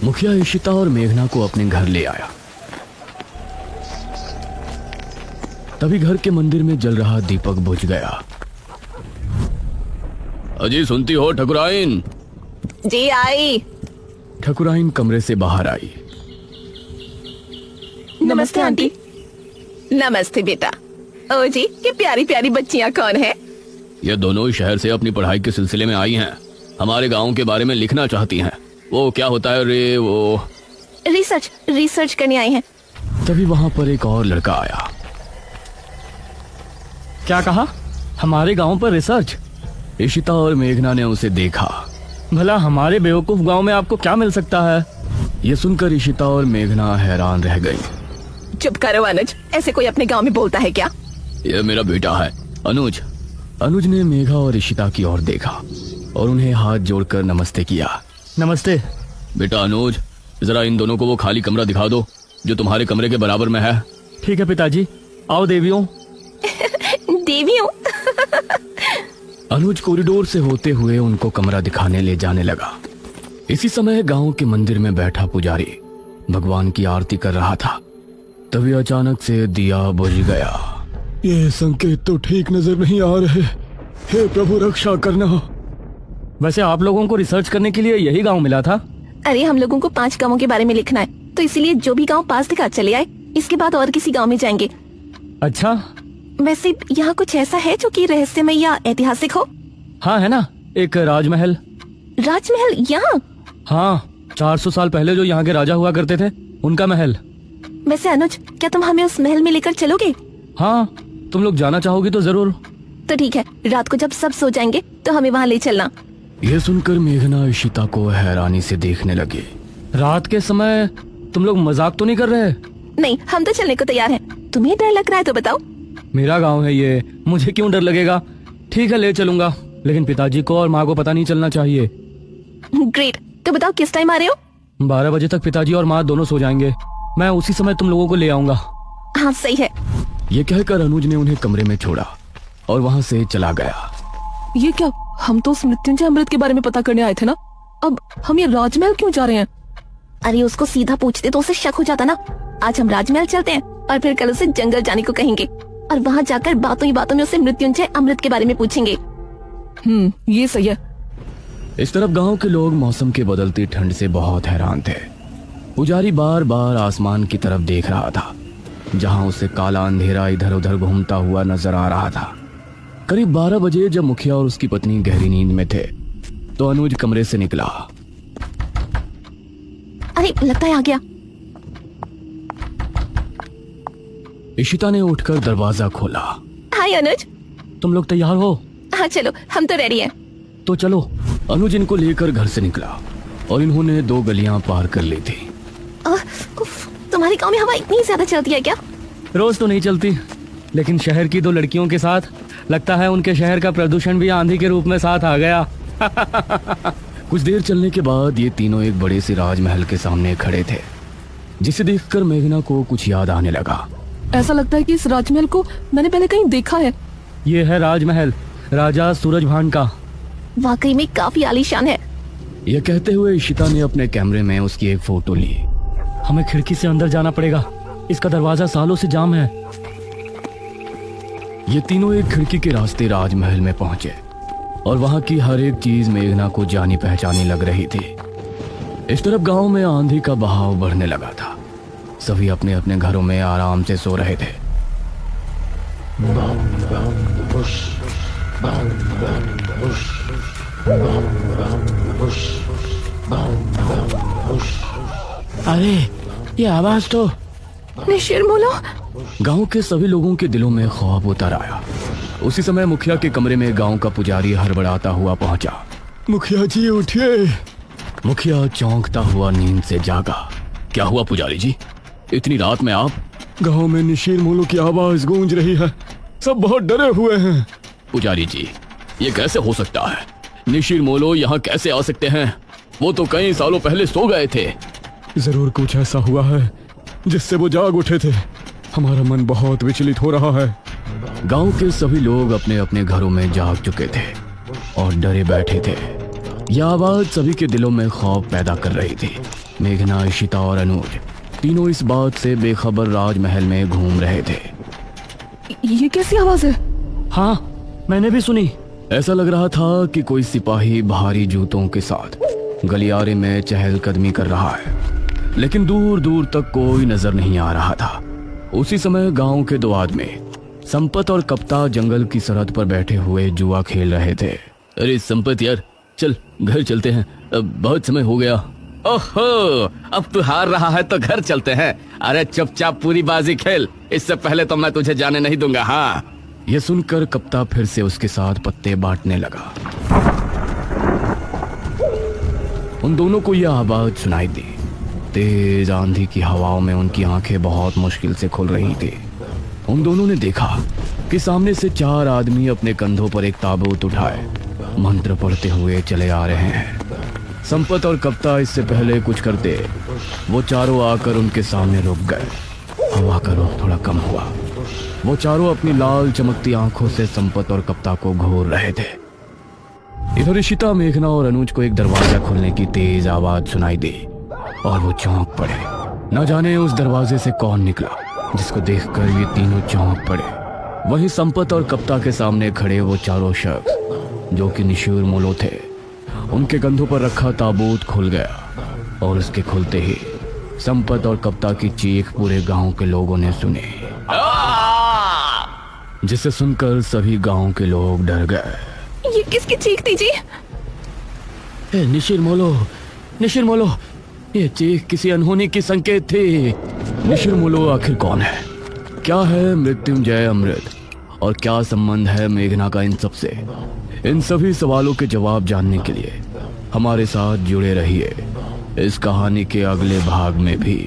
मुखिया इशिता और मेघना को अपने घर ले आया। तभी घर के मंदिर में जल रहा दीपक बुझ गया। अजी सुनती हो ठकुराइन? जी आई। ठकुराइन कमरे से बाहर आई। नमस्ते आंटी। नमस्ते बेटा। ओ जी, ये प्यारी प्यारी बच्चियां कौन है? ये दोनों शहर से अपनी पढ़ाई के सिलसिले में आई हैं। हमारे गांव के बारे में लिखना चाहती हैं। वो क्या होता है रे, वो रिसर्च करने आई हैं। तभी वहां पर एक और लड़का आया। क्या कहा? हमारे गांव पर रिसर्च? इशिता और मेघना ने उसे देखा। भला हमारे बेवकूफ गांव में आपको क्या मिल सकता है? ये सुनकर इशिता और मेघना हैरान रह गई। चुप करो अनुज, ऐसे कोई अपने गांव में बोलता है क्या? ये मेरा बेटा है अनुज। अनुज ने मेघा और इशिता की ओर देखा और उन्हें हाथ जोड़कर नमस्ते किया। नमस्ते। बेटा अनुज, जरा इन दोनों को वो खाली कमरा दिखा दो जो तुम्हारे कमरे के बराबर में है। ठीक है पिताजी। आओ देवियों। देवियों? अनुज कॉरिडोर से होते हुए उनको कमरा दिखाने ले जाने लगा। इसी समय गांव के मंदिर में बैठा पुजारी भगवान की आरती कर रहा था। तभी अचानक से दिया बुझ गया। ये संकेत तो ठीक नजर नहीं आ रहे। हे प्रभु रक्षा करना। वैसे आप लोगों को रिसर्च करने के लिए यही गांव मिला था? अरे हम लोगों को 5 गांवों के बारे में लिखना है, तो इसीलिए जो भी गांव पास दिखा चले आए। इसके बाद और किसी गांव में जाएंगे। अच्छा। वैसे यहाँ कुछ ऐसा है जो कि रहस्यमय या ऐतिहासिक हो? हाँ है ना, एक राजमहल। राजमहल यहाँ? हाँ, 400 साल पहले जो यहाँ के राजा हुआ करते थे, उनका महल। वैसे अनुज, क्या तुम हमें उस महल में लेकर चलोगे? हाँ, तुम लोग जाना चाहोगी तो जरूर। तो ठीक है, रात को जब सब सो जाएंगे तो हमें वहाँ ले चलना। ये सुनकर मेघना इशिता को हैरानी से देखने लगी। रात के समय तुम लोग मजाक तो नहीं कर रहे? नहीं, हम तो चलने को तैयार हैं। तुम्हें डर लग रहा है तो बताओ। मेरा गांव है ये, मुझे क्यों डर लगेगा। ठीक है, ले चलूंगा, लेकिन पिताजी को और माँ को पता नहीं चलना चाहिए। ग्रेट। तो बताओ किस टाइम आ रहे हो? 12 बजे तक पिताजी और माँ दोनों सो जाएंगे। मैं उसी समय तुम लोगों को ले आऊंगा। हाँ सही है। ये कहकर अनुज ने उन्हें कमरे में छोड़ा और वहाँ से चला गया। ये क्या? हम तो उस मृत्युंजय अमृत के बारे में पता करने आए थे ना। अब हम ये राजमहल क्यों जा रहे हैं? अरे उसको सीधा पूछते तो उसे शक हो जाता ना। आज हम राजमहल चलते हैं और फिर कल उसे जंगल जाने को कहेंगे और वहाँ जाकर बातों ही बातों में उसे मृत्युंजय अमृत के बारे में पूछेंगे। ये सही है। इस तरफ गांव के लोग मौसम के बदलती ठंड से बहुत हैरान थे। पुजारी बार बार आसमान की तरफ देख रहा था, जहां उसे काला अंधेरा इधर उधर घूमता हुआ नजर आ रहा था। करीब 12 बजे जब मुखिया और उसकी पत्नी गहरी नींद में थे तो अनुज कमरे से निकला। अरे लगता है आ गया। इशिता ने उठकर दरवाजा खोला। हाय अनुज। तुम लोग तैयार हो? हाँ चलो, हम तो रेडी हैं। तो चलो। अनुज इनको लेकर घर से निकला और इन्होंने 2 गलियां पार कर ली थी। तुम्हारे गांव में हवा इतनी ज्यादा चलती है क्या? रोज तो नहीं चलती, लेकिन शहर की 2 लड़कियों के साथ लगता है उनके शहर का प्रदूषण भी आंधी के रूप में साथ आ गया। कुछ देर चलने के बाद ये तीनों एक बड़े से राजमहल के सामने खड़े थे, जिसे देखकर मेघना को कुछ याद आने लगा। ऐसा लगता है कि इस राजमहल को मैंने पहले कहीं देखा है। ये है राजमहल राजा सूरजभान का। वाकई में काफी आलीशान है। यह कहते हुए इशिता ने अपने कैमरे में उसकी एक फोटो ली। हमें खिड़की से अंदर जाना पड़ेगा, इसका दरवाजा सालों से जाम है। ये तीनों एक खिड़की के रास्ते राजमहल में पहुंचे और वहां की हर एक चीज मेघना को जानी पहचानी लग रही थी। इस तरफ गांव में आंधी का बहाव बढ़ने लगा था। सभी अपने अपने घरों में आराम से सो रहे थे। अरे ये आवाज तो निशिरमोलो। गांव के सभी लोगों के दिलों में खौफ उतर आया। उसी समय मुखिया के कमरे में गांव का पुजारी हड़बड़ाता हुआ पहुंचा। मुखिया जी उठिए। मुखिया चौंकता हुआ नींद से जागा। क्या हुआ पुजारी जी, इतनी रात में आप? गांव में निशिरमोलो की आवाज गूंज रही है, सब बहुत डरे हुए हैं। पुजारी जी, ये कैसे हो सकता है? निशिरमोलो यहाँ कैसे आ सकते हैं? वो तो कई सालों पहले सो गए थे। जरूर कुछ ऐसा हुआ है जिससे वो जाग उठे थे। हमारा मन बहुत विचलित हो रहा है। गांव के सभी लोग अपने अपने घरों में जाग चुके थे और डरे बैठे थे। यह आवाज सभी के दिलों में खौफ पैदा कर रही थी। मेघना, इशिता और अनुज तीनों इस बात से बेखबर राजमहल में घूम रहे थे। ये कैसी आवाज है? हाँ, मैंने भी सुनी। ऐसा लग रहा था कि कोई सिपाही भारी जूतों के साथ गलियारे में चहलकदमी कर रहा है, लेकिन दूर दूर तक कोई नजर नहीं आ रहा था। उसी समय गांव के दो आदमी संपत और कप्ता जंगल की सरहद पर बैठे हुए जुआ खेल रहे थे। अरे संपत यार, चल घर चलते हैं, अब बहुत समय हो गया। ओहो, अब तू हार रहा है तो घर चलते हैं। अरे चुपचाप पूरी बाजी खेल, इससे पहले तो मैं तुझे जाने नहीं दूंगा। हाँ, यह सुनकर कप्ता फिर से उसके साथ पत्ते बांटने लगा। उन दोनों को यह आवाज सुनाई दी। तेज आंधी की हवाओं में उनकी आंखें बहुत मुश्किल से खुल रही थी। उन दोनों ने देखा कि सामने से 4 आदमी अपने कंधों पर एक ताबूत उठाए मंत्र पढ़ते हुए चले आ रहे हैं। संपत और कप्ता इससे पहले कुछ करते, वो चारों आकर उनके सामने रुक गए। हवा का रुख थोड़ा कम हुआ। वो चारों अपनी लाल चमकती आंखों से संपत और कप्ता को घूर रहे थे। इधर इशिता, मेघना और अनुज को एक दरवाजा खुलने की तेज आवाज सुनाई दी और वो चौंक पड़े। न जाने उस दरवाजे से कौन निकला, जिसको देखकर ये तीनों चौंक पड़े। वहीं संपत और कप्ता के सामने खड़े वो चारों शख्स जो कि निशूर मोलो थे, उनके कंधों पर रखा ताबूत खुल गया और उसके खुलते ही संपत और कप्ता की चीख पूरे गांव के लोगों ने सुनी, जिसे सुनकर सभी गांव के लोग डर गए। ये किसकी चीख थी जी? निशिर मोलो, ये चीख किसी अनहोनी की संकेत थी। निशिर मोलो आखिर कौन है? क्या है मृत्युंजय अमृत? और क्या संबंध है मेघना का इन सब से? इन सभी सवालों के जवाब जानने के लिए हमारे साथ जुड़े रहिए इस कहानी के अगले भाग में भी।